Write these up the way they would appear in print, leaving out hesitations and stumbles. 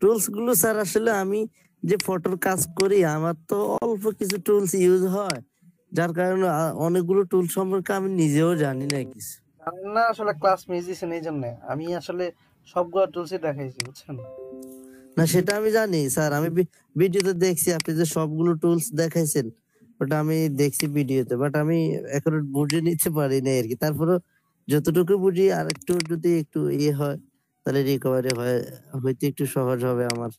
Tools গুলো sir আসলে আমি যে ফটোর কাজ করি আমার তো অল্প কিছু টুলস ইউজ হয়, যার কারণে অনেকগুলো টুল সম্পর্কে আমি নিজেও জানি না কিছু। জানেন না আসলে ক্লাস মিস দিছেন এই জন্য আমি আসলে সবগুলো টুলসই দেখাইছি, বুঝছেন? না সেটা আমি জানি স্যার, আমি ভিডিওতে দেখছি আপনি যে সবগুলো টুলস দেখাইছেন, ওটা আমি দেখছি ভিডিওতে, বাট আমি এখন বুঝে নিতে পারি না আর কি। তারপরে যতটুকু বুঝি আর একটু যদি একটু ইয়ে হয় তাহলে রিকভারি হয়, হয়তো একটু সহজ হবে আমার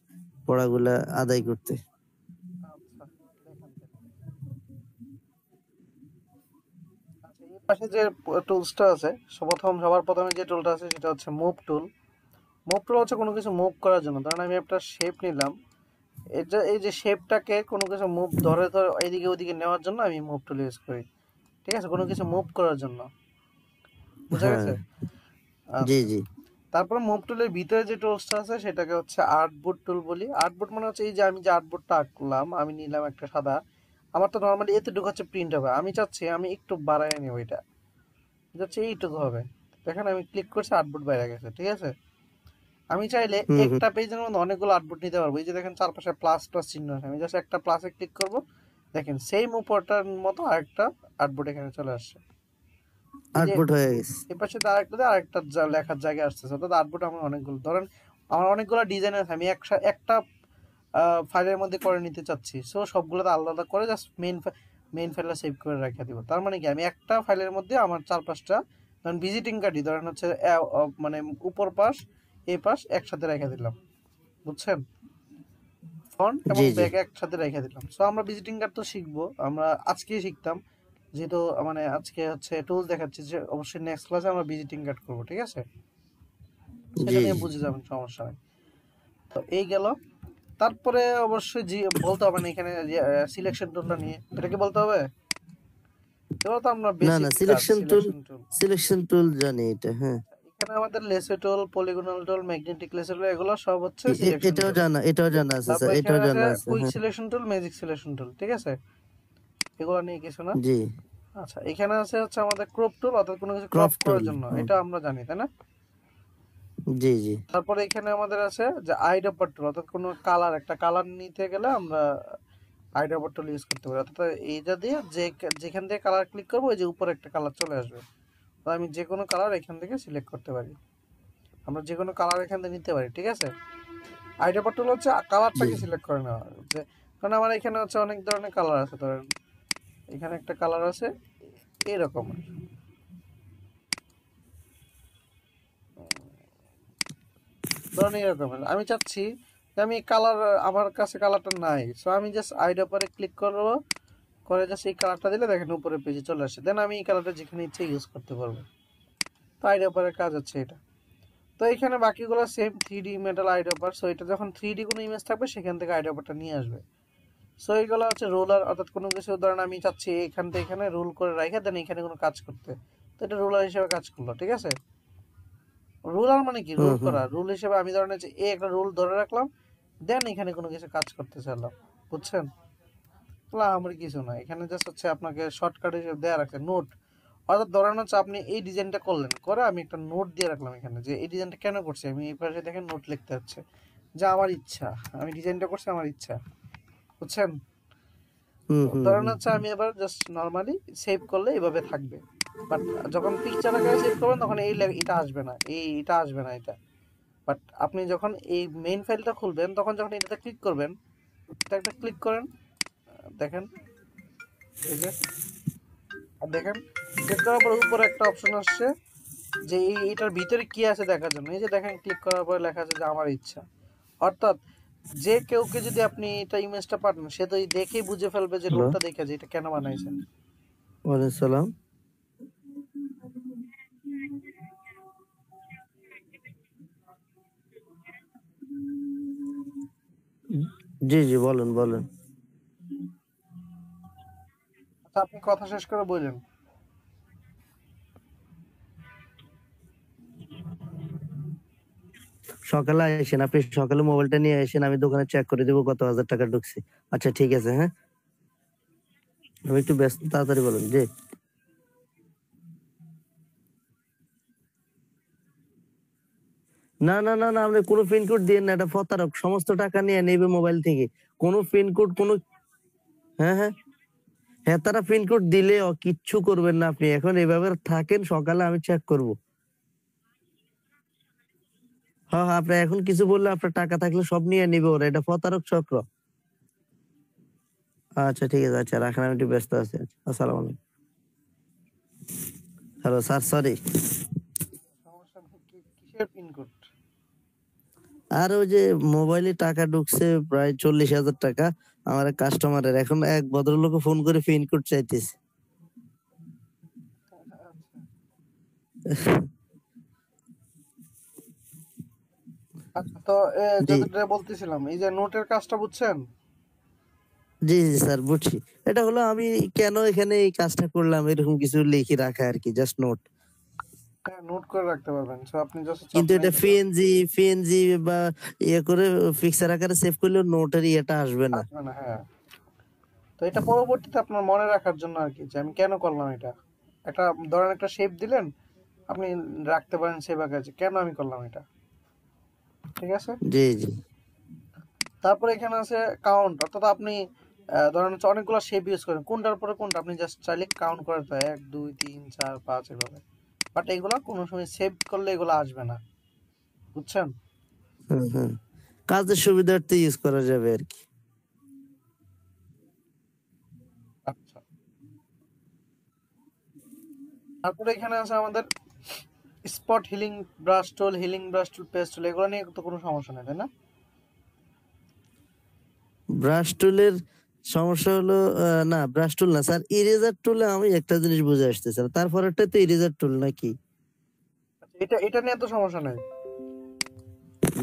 পড়াগুলা আদায় করতে। আচ্ছা, দেখেন তাহলে। আচ্ছা, এই পাশে যে টুলসটা আছে, সবার প্রথমে যে টুলটা আছে সেটা হচ্ছে মুভ টুল। মুভ টুল হচ্ছে কোনো কিছু মুভ করার জন্য। ধরেন আমি একটা শেপ নিলাম, এটা এই যে শেপটাকে কোনো কিছু মুভ ধরে ধরে এইদিকে ওইদিকে নেওয়ার জন্য আমি মুভ টুল ইউজ করি। ঠিক আছে, কোনো কিছু মুভ করার জন্য। বুঝা হ্যাঁ, গেছে? জি আচ্ছা, জি। তারপর মুভ টুলের ভিতরে যে টুলসটা আছে সেটাকে হচ্ছে আর্টবোর্ড টুল বলি। আর্টবোর্ড মানে হচ্ছে এই যে আমি যে আর্টবোর্ডটা আঁকলাম, আমি নিলাম একটা সাদা, আমার তো নর্মালি এতটুকু হচ্ছে প্রিন্ট হবে, আমি চাচ্ছি আমি একটু বাড়াই নিব, এটা যাচ্ছে এইটুকু হবে। দেখেন আমি ক্লিক করছি, আর্টবোর্ড বাইরে গেছে। ঠিক আছে, আমি চাইলে হুম হুম। একটা পেজের মধ্যে অনেকগুলো আউটপুট নিতে পারবো। এই যে দেখেন চারপাশে প্লাস প্লাস চিহ্ন আছে, আমি জাস্ট একটা প্লাসে ক্লিক করব, দেখেন সেম উপরটার মতো আরেকটা আউটপুট এখানে চলে আসছে। এই যে আউটপুট হয়ে গেছে। এই পাশে আরেকটা লেখার জায়গা আসতেছে, অর্থাৎ আউটপুট আমার অনেকগুলো। ধরেন আমার অনেকগুলো ডিজাইন আছে, আমি একটা ফাইলের মধ্যে করে নিতে চাচ্ছি, সো সবগুলোতে আলাদা আলাদা করে জাস্ট মেইন ফাইলে সেভ করে রেখে দিব। তার মানে কি আমি একটা ফাইলের মধ্যে আমার চার পাঁচটা, ধরেন ভিজিটিং কার্ডই ধরেন হচ্ছে মানে উপর পাশ এই পাশ একসাথে রেখে দিলাম, বুঝছেন? ফ্রন্ট এবং জি জি। ব্যাক একসাথে রেখে দিলাম। সো আমরা ভিজিটিং কার্ড তো শিখবো, আমরা আজকেই শিখতাম, যেহেতু মানে আজকে হচ্ছে টুলস দেখাচ্ছি, যে অবশ্যই নেক্সট ক্লাসে আমরা ভিজিটিং কার্ড করবো। ঠিক আছে, সেটা জি নিয়ে জি। বুঝে যাবেন, সমস্যা নেই। তো এই গেল। তারপরে অবশ্যই জি বলতে হবে না এখানে সিলেকশন টুলটা নিয়ে, এটা কি বলতে হবে? এগুলো তো আমরা না না, বেসিক কাজ, selection tool, selection tool. Selection tool জানি এটা, হ্যাঁ। এখানে আমাদের লেসো টুল, পলিগনাল টুল, ম্যাগনেটিক লেসো টুল, এগুলো সব হচ্ছে সিলেকশন এটাও টুল। জানা, এটাও জানা আছে তারপর স্যার, এখানে এটাও আছে জানা আছে, কুইক হ্যাঁ। Selection tool, magic selection tool. ঠিক আছে, এগুলো নিয়ে কিছু না। জি। আচ্ছা, এখানে আছে হচ্ছে আমাদের ক্রপ টুল, অর্থাৎ কোনো কিছু ক্রপ ক্রপ করার টুল, জন্য, হুম। এটা আমরা জানি, তাই না? জি জি। তারপরে এখানে আমাদের আছে যে আইড্রপার টুল, অর্থাৎ কোনো কালার, একটা কালার নিতে গেলে আমরা আইড্রপার টুল ইউজ করতে পারি। অর্থাৎ এইটা দিয়ে যেখান থেকে কালার ক্লিক করবো, ওই যে উপরে একটা কালার চলে আসবে, তো আমি যে কোনো কালার এখান থেকে সিলেক্ট করতে পারি, আমরা যে কোনো কালার এখান থেকে নিতে পারি। ঠিক আছে, আইড্রপার টুল হচ্ছে জি কালারটাকে সিলেক্ট করে নেওয়া, যে কারণ আমার এখানে হচ্ছে অনেক ধরনের কালার আছে, ধরেন এখানে একটা কালার আছে এরকম, ধরেন এরকমের, আমি চাচ্ছি যে আমি কালার, আমার কাছে কালারটা নাই, সো আমি জাস্ট আইডিয়া পরে ক্লিক করবো, করে জাস্ট এই কালারটা দিলে দেখেন উপরে পেজে চলে আসে, দেন আমি এই কালারটা যেখানে ইচ্ছে ইউজ করতে পারবো। তো আইডিয়া পরের কাজ হচ্ছে এটা। তো এখানে বাকিগুলো সেম, 3D মেটাল আইডিয়া পার, সো এটা যখন 3D কোনো ইমেজ থাকবে সেখান থেকে আইডিয়া পারটা নিয়ে আসবে। সো এইগুলো হচ্ছে রোলার, অর্থাৎ কোনো কিছু ধরেন আমি চাচ্ছি এখান থেকে এখানে রোল করে রাখে দেন এখানে কোনো কাজ করতে, তো এটা রোলার হিসেবে কাজ করলো। ঠিক আছে, রুলার মানে কি, হুম রুল হুম। করা, রুল হিসেবে আমি ধরেন যে এই একটা রুল ধরে রাখলাম, দেন এখানে কোনো কিছু কাজ করতে চাইলাম, বুঝছেন? তাহলে আমার কিছু না, এখানে জাস্ট হচ্ছে আপনাকে শর্টকাট হিসেবে দেওয়া রাখছে নোট, অর্থাৎ ধরেন হচ্ছে আপনি এই ডিজাইনটা করলেন, করে আমি একটা নোট দিয়ে রাখলাম এখানে, যে এই ডিজাইনটা কেন করছি, আমি এই পাশে দেখেন নোট লিখতে হচ্ছে, যে আমার ইচ্ছা, আমি ডিজাইনটা করছি আমার ইচ্ছা, বুঝছেন? হুম তো হুম ধরেন হুম। হচ্ছে আমি এবার জাস্ট নর্মালি সেভ করলে এইভাবে থাকবে, বাট যখন পিকচার আকারে সেভ করবেন তখন এটা আসবে না, এটা আসবে না এটা। বাট আপনি যখন এই মেইন ফাইলটা খুলবেন, তখন যখন এটাতে ক্লিক করবেন, এটা একটা ক্লিক করেন, দেখেন এই যে, আর দেখেন ক্লিক করার পর উপরে একটা অপশন আসছে যে এটার ভিতরে কি আছে দেখার জন্য, এই যে দেখেন ক্লিক করার পরে লেখা আছে যে আমার ইচ্ছা। অর্থাৎ যে কেউকে যদি আপনি এটা ইমেজটা পাঠান, সে তো এই দেখেই বুঝে ফেলবে, যে হ্যালো, রুলটা দেখে যে এটা কেন বানাইছেন। ওয়ালাইকুম সালাম। জি জি, বলেন বলেন। আচ্ছা, আপনি কথা শেষ করে বললেন। সকালে আসেন, আপনি সকালে মোবাইলটা নিয়ে আসেন, আমি দোকানে চেক করে দেবো কত হাজার টাকা ঢুকছে। আচ্ছা ঠিক আছে, হ্যাঁ। আমি একটু ব্যস্ত, তাড়াতাড়ি বলেন জি। না না না না, আপনি কোনো পিনকোড দিয়ে না, এটা প্রতারক, সমস্ত টাকা নিয়ে নেবে মোবাইল থেকে। কোনো পিনকোড কোনো, হ্যাঁ হ্যাঁ হ্যাঁ, তারা পিনকোড দিলে কিচ্ছু করবেন না আপনি। এখন এভাবে থাকেন, সকালে আমি চেক করব। হ্যাঁ হ্যাঁ, আপনি এখন কিছু বললে আপনার টাকা থাকলে সব নিয়ে নিবে ওরা, এটা প্রতারক চক্র। আচ্ছা ঠিক আছে, আচ্ছা রাখেন, আমি একটু ব্যস্ত আছি। আচ্ছা, আসসালামু আলাইকুম। Hello sir, sorry. সমস্যা নেই, কিসের পিনকোড? আর ওই যে মোবাইলে টাকা ঢুকছে প্রায় 40,000 টাকা আমার কাস্টমারের, এখন এক ভদ্রলোক ফোন করে পিনকোড চাইতেছে। আচ্ছা, তো জি যেটা বলতেছিলাম, এই যে নোটের কাজটা বুঝছেন? জি জি স্যার, বুঝছি। এটা হলো আমি কেন এখানে এই কাজটা করলাম, এরকম কিছু লিখে রাখা আর কি, জাস্ট নোট। হ্যাঁ, নোট করে রাখতে পারবেন। সো আপনি জাস্ট কিন্তু আপনি এটা পিএনজি বা ইয়ে করে পিকচার আকারে সেভ করলে নোটের ইয়েটা আসবে না। আসবে না, হ্যাঁ। তো এটা পরবর্তীতে আপনার মনে রাখার জন্য আর কি, যে আমি কেন করলাম এটা। একটা ধরেন একটা শেপ দিলেন, আপনি রাখতে পারেন সেভ আকারে যে কেন আমি করলাম এটা। ঠিক আছে? জি জি তারপরে এখানে আছে কাউন্ট, অর্থাৎ আপনি ধরেন হচ্ছে অনেকগুলো শেপ ইউজ করেন, কোনটার পরে কোনটা আপনি জাস্ট চাইলে কাউন্ট করে দেয় 1 2 3 4 5 এভাবে। বাট এগুলো কোনো সময় সেভ করলে এগুলো আসবে না, বুঝছেন? হুম হুম, কাজের সুবিধার্থে ইউজ করা যাবে আর কি। আচ্ছা, তারপরে এখানে আছে আমাদের spot healing brush tool paste tool, এগুলো নিয়ে তো কোনো সমস্যা নেই, তাই না? ব্রাশ টুলের সমস্যা হলো না, ব্রাশ টুল না স্যার, ইরেজার টুলে আমি একটা জিনিস বুঝে আসতেছি না, তারপরেরটা তো ইরেজার টুল নাকি? আচ্ছা, এটা এটা নিয়ে তো সমস্যা নেই।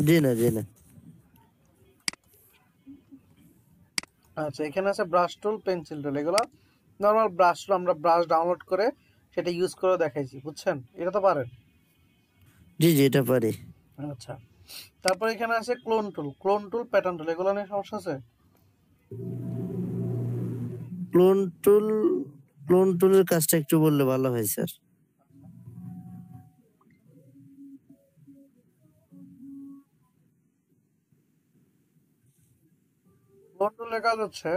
জি না জি না। আচ্ছা, এখানে আছে ব্রাশ টুল পেন্সিল টুল, এগুলো নর্মাল ব্রাশ টুল, আমরা ব্রাশ ডাউনলোড করে সেটা ইউজ করে দেখাইছি, বুঝছেন? এটা তো পারেন। জি জি, এটা পারি। আচ্ছা, তারপর এখানে আছে ক্লোন টুল প্যাটার্ন টুল, এগুলো নিয়ে সমস্যা আছে? ক্লোন টুল, ক্লোন টুলের কাজটা একটু বললে ভালো হয় স্যার। ক্লোন টুলের কাজ হচ্ছে,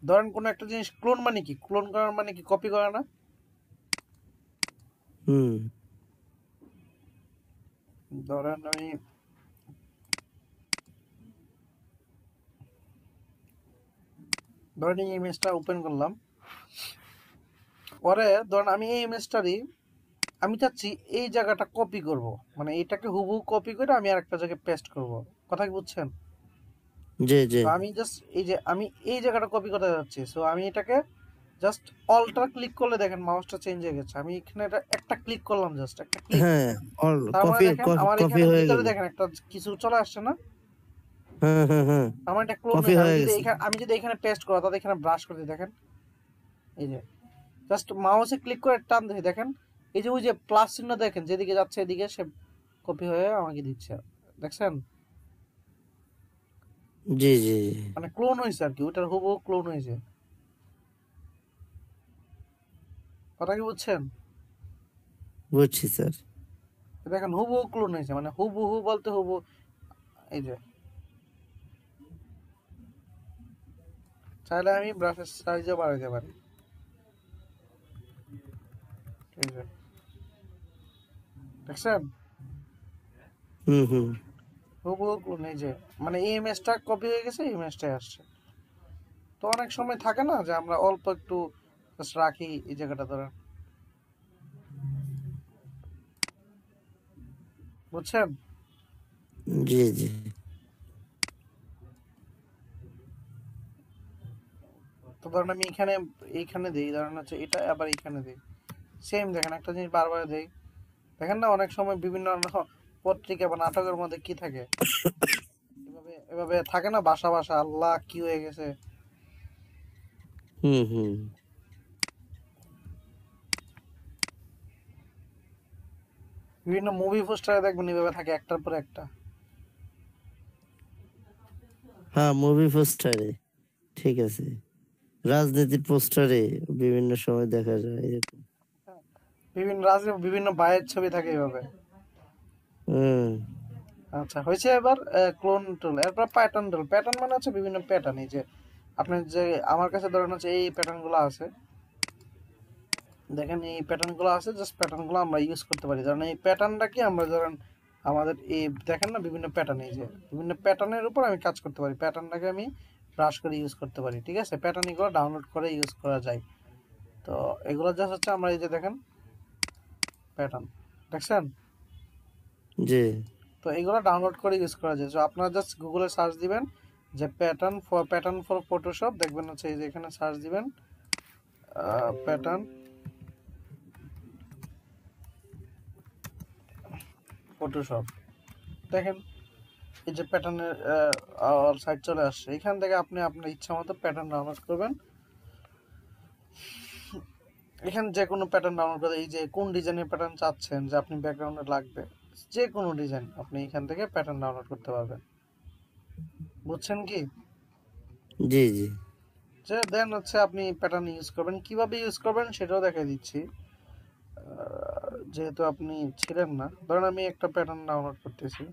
ধরেন কোনো একটা জিনিস ক্লোন মানে কি, ক্লোন করার মানে কি কপি করা না? হুম ধরেন আমি ধরেন এই ইমেজটা ওপেন করলাম, পরে ধরেন আমি এই ইমেজটারই আমি চাচ্ছি এই জায়গাটা কপি করব, মানে এটাকে হুবহু কপি করে আমি আরেকটা জায়গায় পেস্ট করব। কথা কি বুঝছেন? জি জি তো আমি জাস্ট এই যে আমি এই জায়গাটা কপি করতে যাচ্ছি, সো আমি এটাকে জাস্ট অল্টার ক্লিক করলে দেখেন মাউসটা চেঞ্জ হয়ে গেছে। আমি এখানে এটা একটা ক্লিক করলাম, জাস্ট একটা ক্লিক। হ্যাঁ, তার মানে কপি দেখেন আমার কপি এখানে হয়ে ভিতরে গেল। দেখেন একটা কিছু চলে আসছে না? হ্যাঁ হ্যাঁ হ্যাঁ, আমার এটা ক্লোন কপি হয়েছে। হয়ে গেছে। আমি যদি এখানে পেস্ট করা, তাহলে এখানে ব্রাশ করে দিই, দেখেন এই যে জাস্ট মাউসে ক্লিক করে টান দিই, দেখেন এই যে ওই যে প্লাস চিহ্ন দেখেন যেদিকে যাচ্ছে এদিকে সে কপি হয়ে আমাকে দিচ্ছে, দেখছেন? জি জি জি, মানে ক্লোন হয়েছে আর কি, ওটার হুবহু ক্লোন হয়েছে। কথা কি বুঝছেন? বুঝছি স্যার। দেখেন হুবহু ক্লোন হয়েছে, মানে হুবহু বলতে হুবহু। এই যে চাইলে আমি ব্রাশের সাইজও বাড়াইতে পারি, এই যে দেখছেন হুম হুম, হুবহু ক্লোন। এই যে মানে এই ইমেজটা কপি হয়ে গেছে, এই ইমেজটাই আসছে। তো অনেক সময় থাকে না যে আমরা অল্প একটু just রাখি এই জায়গাটা, ধরেন, বুঝছেন? জি জি তো ধরেন আমি এখানে এইখানে দিই, ধরেন হচ্ছে এটা আবার এইখানে দিই, সেম দেখেন একটা জিনিস বারবার দেই। দেখেন না অনেক সময় বিভিন্ন পত্রিকা বা নাটকের মধ্যে কি থাকে, এভাবে এভাবে থাকে না, বাসা বাসা আল্লাহ কি হয়ে গেছে। হুম হুম, বিভিন্ন মুভি পোস্টারে দেখবেন এভাবে থাকে একটার পর একটা। হ্যাঁ মুভি পোস্টারে, ঠিক আছে, রাজনীতির পোস্টারে বিভিন্ন সময় দেখা যায় এরকম। বিভিন্ন রাজ্যে বিভিন্ন বায়ের ছবি থাকে এভাবে। হুম, আচ্ছা হয়েছে। এবার ক্লোন টুল, এরপর প্যাটার্ন টুল। প্যাটার্ন মানে হচ্ছে বিভিন্ন প্যাটার্ন। এই যে আপনি যে আমার কাছে ধরেন হচ্ছে এই প্যাটার্ন গুলো আছে, দেখেন এই প্যাটার্ন গুলো আছে, জাস্ট প্যাটার্ন গুলো আমরা ইউজ করতে পারি। ধরেন এই প্যাটার্নটা কি, আমরা ধরেন আমাদের এই দেখেন না বিভিন্ন প্যাটার্ন, এই যে বিভিন্ন প্যাটার্নের উপর আমি কাজ করতে পারি, প্যাটার্নটাকে আমি ব্রাশ করে ইউজ করতে পারি। ঠিক আছে, প্যাটার্ন এগুলো ডাউনলোড করে ইউজ করা যায়। তো এগুলো জাস্ট হচ্ছে আমরা এই যে দেখেন প্যাটার্ন, দেখছেন? জি তো এগুলো ডাউনলোড করে ইউজ করা যায়। তো আপনারা জাস্ট গুগলে সার্চ দিবেন যে প্যাটার্ন ফর ফটোশপ, দেখবেন হচ্ছে এই যে এখানে সার্চ দিবেন প্যাটার্ন ফটোশপ, দেখেন এই যে প্যাটার্নের সাইট চলে আসছে। এখান থেকে আপনি আপনার ইচ্ছা মতো প্যাটার্ন ডাউনলোড করবেন। এখানে যে কোনো প্যাটার্ন ডাউনলোড করে, এই যে কোন ডিজাইনের প্যাটার্ন চাচ্ছেন যে আপনি ব্যাকগ্রাউন্ডে লাগবে, যে কোনো ডিজাইন আপনি এখান থেকে প্যাটার্ন ডাউনলোড করতে পারবেন। বুঝছেন কি? জি জি যে দেন হচ্ছে আপনি প্যাটার্ন ইউজ করবেন, কিভাবে ইউজ করবেন সেটাও দেখাই দিচ্ছি। যেহেতু আপনি ছিলেন না, ধরেন আমি একটা প্যাটার্ন ডাউনলোড করতেছি।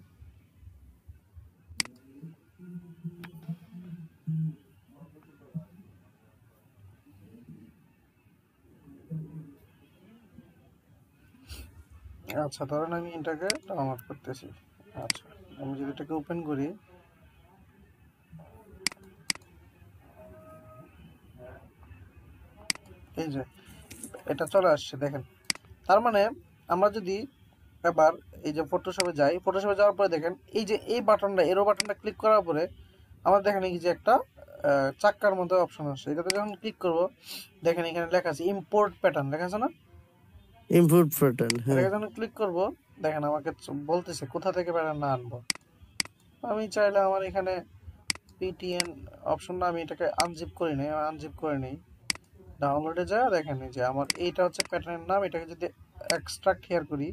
আচ্ছা ধরেন আমি এটাকে ডাউনলোড করতেছি। আচ্ছা আমি যদি এটাকে ওপেন করি, এই যে এটা চলে আসছে দেখেন। তার মানে আমরা যদি এবার এই যে ফটোশপে যাই, ফটোশপে যাওয়ার পরে দেখেন এই যে এই বাটনটা, এরো বাটনটা ক্লিক করার পরে আমার দেখেন এই যে একটা চাক্কার মতো অপশন আসছে। এটাতে যখন ক্লিক করব, দেখেন এখানে লেখা আছে ইম্পোর্ট প্যাটার্ন, লেখা আছে না? ইনপুট প্যাটার্ন, হ্যাঁ। এটাকে যখন ক্লিক করব, দেখেন আমাকে বলতেছে কোথা থেকে প্যাটার্ন না আনবো। আমি চাইলে আমার এখানে পিটিএন অপশনটা আমি এটাকে আনজিপ করি নাই, আনজিপ করে নেই। ডাউনলোডে যায় দেখেন এই যে আমার এইটা হচ্ছে প্যাটার্নের নাম। এটাকে যদি এক্সট্রাক্ট হিয়ার করি,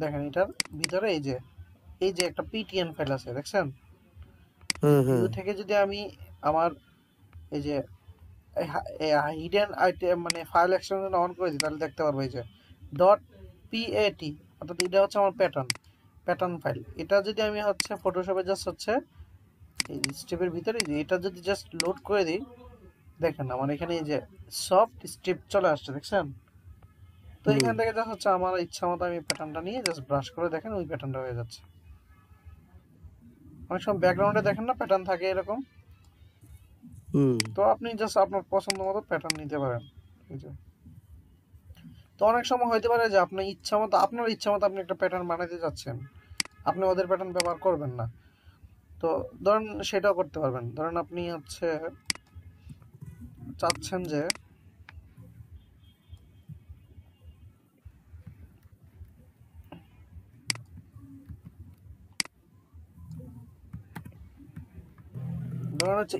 দেখেন এটার ভিতরে এই যে একটা পিটিএন ফাইল আছে, দেখছেন? হ্যাঁ হ্যাঁ ভিউ থেকে যদি আমি আমার এই যে হিডেন আইটেম মানে ফাইল এক্সটেনশন অন করে দিই, তাহলে দেখতে পারবো এই যে ডট পিএটি, অর্থাৎ এটা হচ্ছে আমার প্যাটার্ন ফাইল। এটা যদি আমি হচ্ছে ফটোশপে জাস্ট হচ্ছে এই স্টেপের ভিতরে যে এটা যদি জাস্ট লোড করে দিই, দেখেন আমার এখানে এই যে সফট স্টেপ চলে আসছে, দেখছেন? তো হুম এখান থেকে জাস্ট হচ্ছে আমার ইচ্ছা মতো আমি প্যাটার্নটা নিয়ে জাস্ট ব্রাশ করে দেখেন ওই প্যাটার্নটা হয়ে যাচ্ছে। অনেক সময় ব্যাকগ্রাউন্ডে দেখেন না প্যাটার্ন থাকে এরকম, হুম তো আপনি জাস্ট আপনার পছন্দ মতো প্যাটার্ন নিতে পারেন। এই যে তো অনেক সময় হতে পারে যে আপনার ইচ্ছা মতো আপনি একটা প্যাটার্ন বানাতে যাচ্ছেন, আপনি ওদের প্যাটার্ন ব্যবহার করবেন না। তো ধরেন সেটাও করতে পারবেন। ধরেন আপনি হচ্ছে চাচ্ছেন যে ধরেন হচ্ছে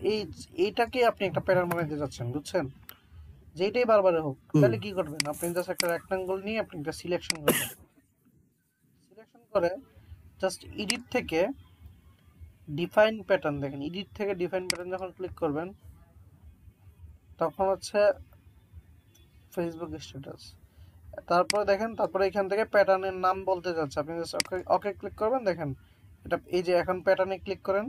এইটাকে আপনি একটা প্যাটার্ন বানাতে যাচ্ছেন, বুঝছেন? যেইটাই বারবার হোক, হুম তাহলে কি করবেন, আপনি জাস্ট একটা রেক্টাঙ্গল নিয়ে আপনি একটা সিলেকশন করবেন। সিলেকশন করে জাস্ট এডিট থেকে ডিফাইন প্যাটার্ন, দেখেন এডিট থেকে ডিফাইন প্যাটার্ন যখন ক্লিক করবেন, তখন হচ্ছে ফেসবুক স্ট্যাটাস, তারপরে দেখেন, তারপরে এখান থেকে প্যাটার্নের নাম বলতে যাচ্ছে, আপনি জাস্ট ওকে ওকে ক্লিক করবেন। দেখেন এটা এই যে এখন প্যাটার্নে ক্লিক করেন,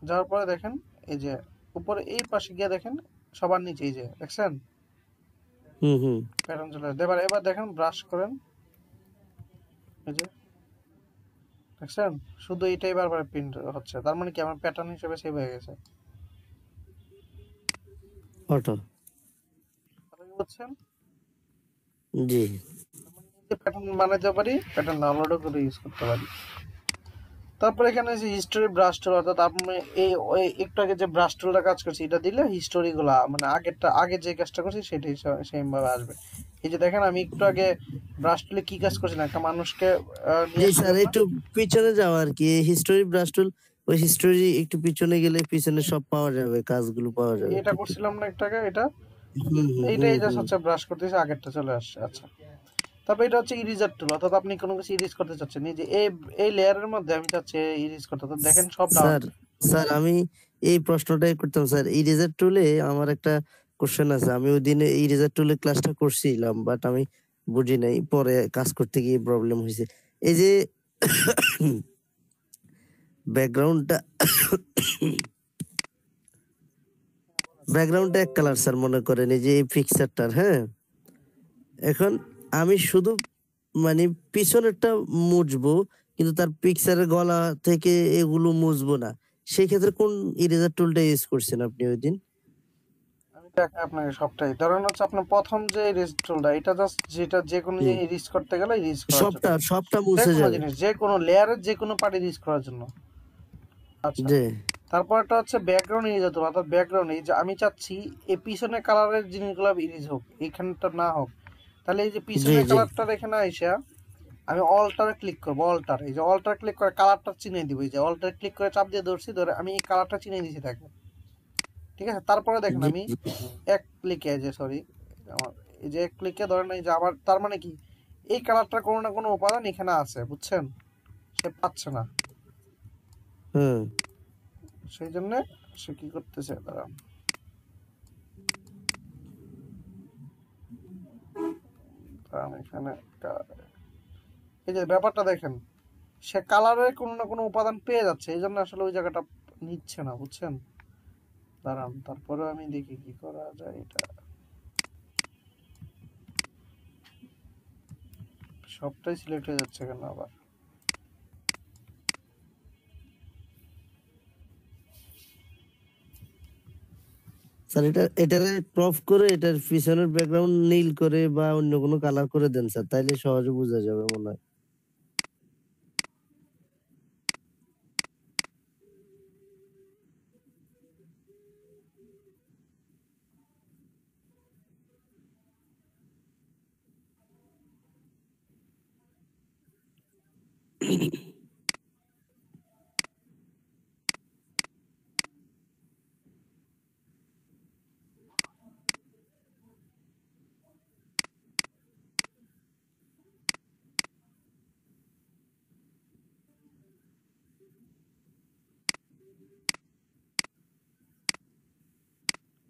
যাওয়ার পরে দেখেন এই যে উপরে এই পাশে গিয়ে দেখেন সবার নিচে এই যে দেখছেন হুম হুম প্যাটার্ন চলে আসে। এবার দেখেন ব্রাশ করেন, এই যে দেখছেন শুধু এটাই বারবার প্রিন্ট হচ্ছে, তার মানে কি আমার প্যাটার্ন হিসেবে সেভ হয়ে গেছে। অটো কথা কি বুঝছেন? জি যে প্যাটার্ন বানাতে পারি, প্যাটার্ন ডাউনলোডও করে ইউজ করতে পারি। তারপর এখানে যে হিস্টোরি ব্রাশ টুল, অর্থাৎ আপনি এই ওই একটু আগে যে ব্রাশ টুলটা কাজ করছি, এটা দিলে হিস্টোরি গুলা মানে আগে যে কাজটা করছি সেটাই সেম ভাবে আসবে। এই যে দেখেন আমি একটু আগে ব্রাশ টুলে কি কাজ করছিলাম, একটা মানুষকে জি নিয়ে স্যার, আসছিলাম না? একটু পিছনে যাওয়া আর কি, হিস্টোরি ব্রাশ টুল, ওই হিস্টোরি একটু পিছনে গেলে পিছনে সব পাওয়া যাবে, কাজগুলো পাওয়া যাবে এটা ঠিক আছে। করছিলাম না একটু আগে, এটা হুম হুম হুম এইটাই জাস্ট হুম হচ্ছে ব্রাশ করতেছি, আগেরটা চলে আসছে। আচ্ছা তারপর এটা হচ্ছে ইরেজার টুল, অর্থাৎ আপনি কোনো কিছু ইরেজ করতে চাচ্ছেন, এই যে এই লেয়ারের মধ্যে আমি চাচ্ছি ইরেজ করতে, তো দেখেন সব ডাউন। স্যার, স্যার আমি এই প্রশ্নটাই করতাম স্যার। ইরেজার টুলে আমার একটা কোশ্চেন আছে। আমি ওই দিনে ইরেজার টুলে ক্লাসটা করছিলাম, বাট আমি বুঝি নাই, পরে কাজ করতে গিয়ে প্রবলেম হয়েছে। এই যে ব্যাকগ্রাউন্ডটা ব্যাকগ্রাউন্ডটা এক কালার স্যার, মনে করেন এই যে এই পিকচারটার, হ্যাঁ। এখন আমি শুধু মানে পিছনেরটা মুছবো, কিন্তু তার পিকচারের গলা থেকে এগুলো মুছবো না। সেই ক্ষেত্রে কোন ইরেজার টুলটা ইউজ করছেন আপনি ওই দিন? আমি দেখাই আপনাকে সবটাই। ধরেন হচ্ছে আপনার প্রথম যে ইরেজ টুলটা, এটা জাস্ট যেটা যে কোনো জি, জিনিস ইরেজ করতে গেলে ইরেজ করার জন্য, সবটা সবটা যে মুছে কোনো যাবে। জিনিস, যে কোনো লেয়ারের যে কোনো পার্ট ইরেজ করার জন্য। আচ্ছা, জি তারপরটা হচ্ছে ব্যাকগ্রাউন্ড ইরেজ হতে হবে। অর্থাৎ ব্যাকগ্রাউন্ড এই যে আমি চাচ্ছি এই পিছনের কালারের জিনিসগুলো ইরেজ হোক, এইখানটা না হোক। তাহলে এই যে জি পিছনের জি কালারটা এখানে আইসা আমি অল্টারে ক্লিক করবো। অল্টার, এই যে অল্টার ক্লিক করে কালারটা চিনিয়ে দিব। এই যে অল্টার ক্লিক করে চাপ দিয়ে ধরছি, ধরে আমি এই কালারটা চিনিয়ে দিয়েছি তাকে। ঠিক আছে, তারপরে দেখেন জি আমি জি এক ক্লিকে, যে সরি আমার এই যে এক ক্লিকে ধরেন এই যে আমার, তার মানে কি এই কালারটার কোনো না কোনো উপাদান এখানে আছে, বুঝছেন? সে পাচ্ছে না, হুম। সেই জন্য সে কি করতেছে, দাঁড়ান দাঁড়ান এখানে এই যে ব্যাপারটা দেখেন, সে কালারের কোনো না কোনো উপাদান পেয়ে যাচ্ছে, এই জন্য আসলে ওই জায়গাটা নিচ্ছে না, বুঝছেন? দাঁড়ান তারপরে আমি দেখি কি করা যায়। এটা সবটাই সিলেক্ট হয়ে যাচ্ছে কেন আবার? স্যার এটারে ক্রপ করে এটার পিছনের ব্যাকগ্রাউন্ড নীল করে বা অন্য কোনো কালার করে দেন স্যার, তাইলে সহজে বোঝা যাবে মনে হয়।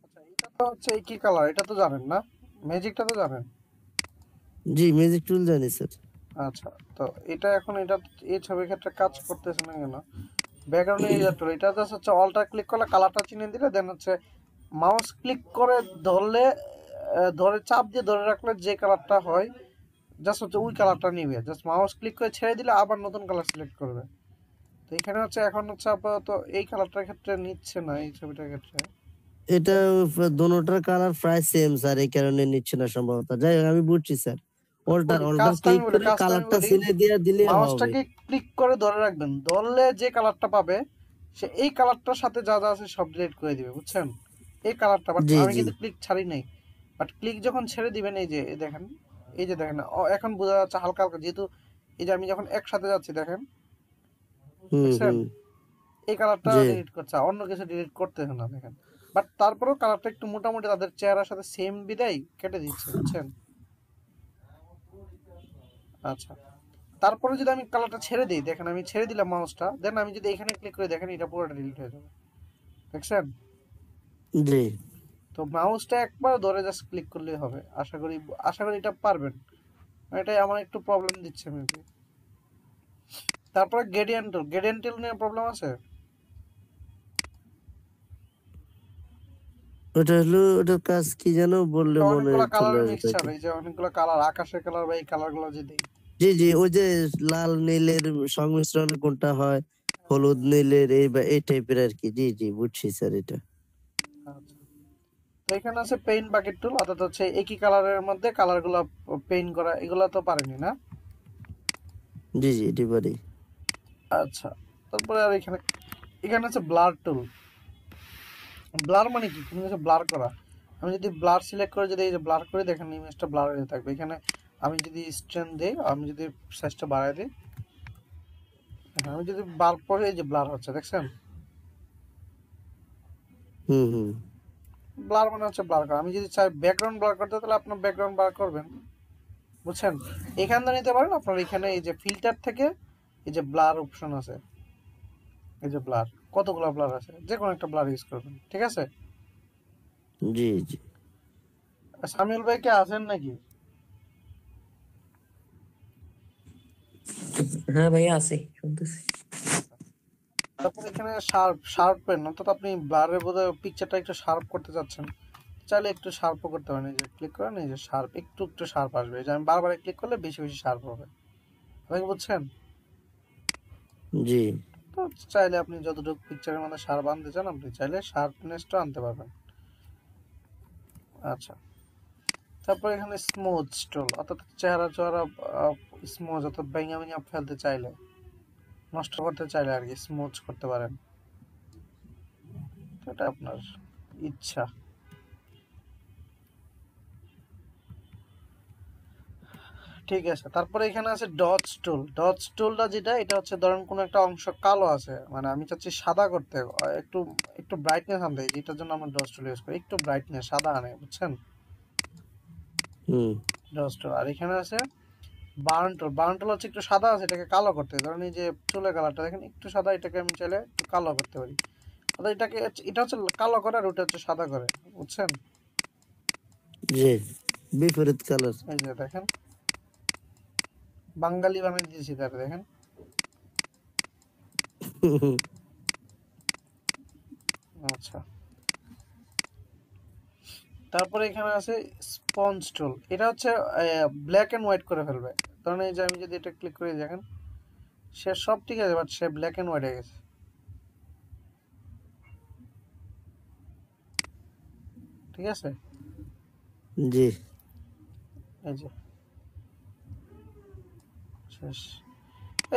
আচ্ছা, এটা তো হচ্ছে এই কি কালার, এটা তো জানেন না? ম্যাজিকটা তো জানেন? জি, ম্যাজিক টুল জানি স্যার। আচ্ছা, তো এটা এখন এটা এই ছবির ক্ষেত্রে কাজ করতেছে না কেন? ব্যাকগ্রাউন্ড এরিয়া টুল, এটা জাস্ট হচ্ছে অল্টার ক্লিক করলে কালারটা চিনে দিলে, দেন হচ্ছে মাউস ক্লিক করে ধরলে, ধরে চাপ দিয়ে ধরে রাখলে যে কালারটা হয়, জাস্ট হচ্ছে ওই কালারটা নিবে। জাস্ট মাউস ক্লিক করে ছেড়ে দিলে আবার নতুন কালার সিলেক্ট করবে। তো এখানে হচ্ছে এখন হচ্ছে আপাতত এই কালারটার ক্ষেত্রে নিচ্ছে না, এই ছবিটার ক্ষেত্রে। এটা দোনোটার কালার প্রায় সেম স্যার, এই কারণে নিচ্ছে না সম্ভবত। যাই হোক, আমি বুঝছি স্যার। অল্টার বলি অল্টার কাজটা আমি ক্লিক বলি করে কাজটা আমি কালারটা বলি সিলে দিয়ে দিলে হবে। মাউসটাকে ক্লিক করে ধরে রাখবেন, ধরলে যে কালারটা পাবে সে এই কালারটার সাথে যা যা আছে সব ডিলিট করে দিবে, বুঝছেন? এই কালারটা, বাট জি আমি জি। কিন্তু ক্লিক ছাড়ি নাই। বাট ক্লিক যখন ছেড়ে দিবেন, এই যে দেখেন, এই যে দেখেন এখন বোঝা যাচ্ছে হালকা হালকা, যেহেতু এই যে আমি যখন একসাথে যাচ্ছি দেখেন, হুম দেখছেন? হুম। এই কালারটা জি ডিলিট করছে, অন্য কিছু ডিলিট করতেছে না দেখেন। বাট তারপরেও কালারটা একটু মোটামুটি তাদের চেহারার সাথে সেম বিদায় কেটে দিচ্ছে, বুঝছেন? আচ্ছা, তারপরে যদি আমি কালারটা ছেড়ে দিই, দেখেন আমি ছেড়ে দিলাম মাউসটা, দেন আমি যদি এখানে ক্লিক করে দেখেন, এটা পুরোটা ডিলিট হয়ে যাবে, দেখছেন? জি। তো মাউসটা একবার ধরে জাস্ট ক্লিক করলেই হবে। আশা করি এটা পারবেন। এটাই আমার একটু প্রবলেম দিচ্ছে মেবি। তারপরে গ্রেডিয়েন্টাল নিয়ে প্রবলেম আছে। ওটা হলো, ওটার কাজ কি যেন বললে এটা মনে অনেকগুলো চলে কালারের আসবে মিক্সচার, হয়তো। এই যে অনেকগুলো কালার, আকাশের কালার বা এই কালারগুলো যে দেই। জি জি, ওই যে লাল নীলের সংমিশ্রণে কোনটা হয়, হলুদ নীলের এই বা এই টাইপের আর কি। জি জি, বুঝছি স্যার এটা। আচ্ছা, তো এখানে আছে পেইন্ট বাকেট টুল, অর্থাৎ হচ্ছে একই কালারের মধ্যে কালারগুলো পেইন্ট করা, এগুলো তো পারেনি না? জি জি, এটি পারি। আচ্ছা, তারপরে আর এখানে এখানে আছে ব্লার টুল। ব্লার মানে কি, কোনো কিছু ব্লার করা। আমি যদি ব্লার সিলেক্ট করে যদি এই যে ব্লার করে, দেখেন ইমেজটা ব্লার হয়ে থাকবে। এখানে আমি যদি স্ট্রেন দিই, আমি যদি সাইজটা বাড়াই দিই, দেখেন আমি যদি বার পরে এই যে ব্লার হচ্ছে, দেখছেন? হুম হুম। ব্লার মানে হচ্ছে ব্লার করা। আমি যদি চাই ব্যাকগ্রাউন্ড ব্লার করতে, তাহলে আপনার ব্যাকগ্রাউন্ড ব্লার করবেন, বুঝছেন? এখান থেকে নিতে পারেন আপনার, এখানে এই যে ফিল্টার থেকে এই যে ব্লার অপশন আছে, এই যে ব্লার, কতগুলো ব্লার আছে, যে কোনো একটা ব্লার ইউজ করবেন, ঠিক আছে? জি জি। সামিউল ভাই কে আছেন নাকি? হ্যাঁ ভাইয়া আছে, শুনতেছি। তারপর এখানে শার্প পেন, অর্থাৎ আপনি ব্লারের বোধহয় পিকচারটা একটু শার্প করতে চাচ্ছেন, চাইলে একটু শার্পও করতে পারেন। এই যে ক্লিক করেন, এই যে শার্প, একটু একটু শার্প আসবে। এই যে আমি বারবার ক্লিক করলে বেশি বেশি শার্প হবে, আপনি বুঝছেন? জি। তো চাইলে আপনি যতটুকু পিকচারের মধ্যে শার্প আনতে চান, আপনি চাইলে শার্পনেসটা আনতে পারবেন। আচ্ছা, তারপর এখানে স্মুথ টুল, অর্থাৎ চেহারা চেহারা স্মুথ, অর্থাৎ ভেঙে ভেঙে ফেলতে চাইলে, নষ্ট করতে চাইলে আর কি স্মুথ করতে পারেন। তো এটা আপনার ইচ্ছা। ঠিক আছে, তারপরে এখানে আছে ডজ টুল। ডজ টুলটা যেটা, এটা হচ্ছে ধরেন কোনো একটা অংশ কালো আছে, মানে আমি চাচ্ছি সাদা করতে, একটু একটু ব্রাইটনেস আনতে, যেটার জন্য আমরা ডজ টুল ইউজ করি, একটু ব্রাইটনেস সাদা আনে, বুঝছেন? হুম। ডজ টুল। আর এখানে আছে বার্ন টুল। বার্ন টুল হচ্ছে একটু সাদা আছে, এটাকে কালো করতে, ধরেন এই যে চুলের কালারটা দেখেন একটু সাদা, এটাকে আমি চাইলে একটু কালো করতে পারি। অর্থাৎ এটাকে, এটা হচ্ছে কালো করে আর ওটা হচ্ছে সাদা করে, বুঝছেন? জি, বিপরীত কালার। এই যে দেখেন, বাঙালি বানিয়ে দিয়েছি তার, দেখেন। আচ্ছা, তারপরে এখানে আছে স্পঞ্জ টুল। এটা হচ্ছে ব্ল্যাক এন্ড হোয়াইট করে ফেলবে। কারণ এই যে আমি যদি এটা ক্লিক করে দেখেন, সে সব ঠিক আছে, বাট সে ব্ল্যাক এন্ড হোয়াইট হয়ে গেছে, ঠিক আছে? জি। এই যে শেষ।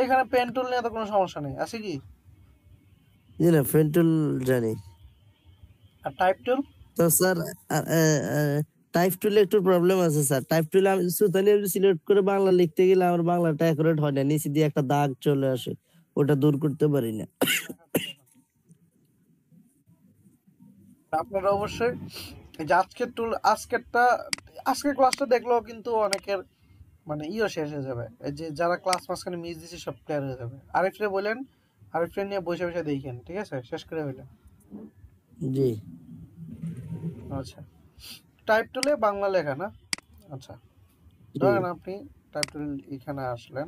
এখানে পেন টুল নিয়ে তো কোনো সমস্যা নেই, আছে কি? জি না, ফেন্টুল জানি। আর টাইপ টুল? তো স্যার টাইপ টুলে একটু প্রবলেম আছে স্যার। টাইপ টুলে আমি সুতানি সিলেক্ট করে বাংলা লিখতে গেলে আমার বাংলাটা অ্যাকুরেট হয় না, নিচে দিয়ে একটা দাগ চলে আসে, ওটা দূর করতে পারি না। আপনারা অবশ্যই এই যে আজকের টুল, আজকের ক্লাসটা দেখলেও কিন্তু অনেকের মানে শেষ হয়ে যাবে। এই যে যারা ক্লাস মাঝখানে মিস দিচ্ছে সব ক্লিয়ার হয়ে যাবে। আরিফরে বলেন, আরিফরে নিয়ে বসে বসে দেখেন, ঠিক আছে? শেষ করে হইলেন। জি। আচ্ছা, টাইপ টুলে বাংলা লেখা না? আচ্ছা, জি। ধরেন আপনি টাইপ টুল এখানে আসলেন,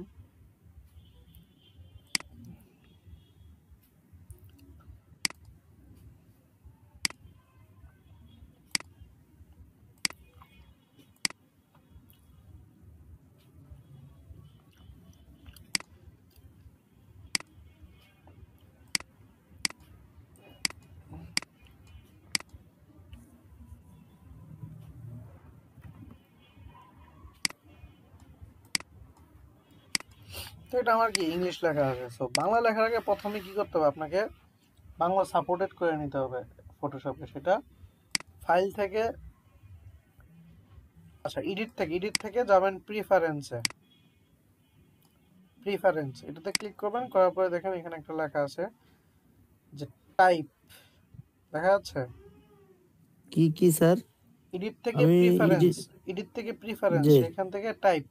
তো এটা আমার কি ইংলিশ লেখা আছে। সো বাংলা লেখার আগে প্রথমে কি করতে হবে, আপনাকে বাংলা সাপোর্টেড করে নিতে হবে ফটোশপে। সেটা ফাইল থেকে, আচ্ছা এডিট থেকে যাবেন প্রিফারেন্সে। এটাতে ক্লিক করবেন, করার পরে দেখেন এখানে একটা লেখা আছে যে টাইপ, দেখা যাচ্ছে? কি কি স্যার? এডিট থেকে আমি প্রিফারেন্স, ইডি- জি। এখান থেকে টাইপ,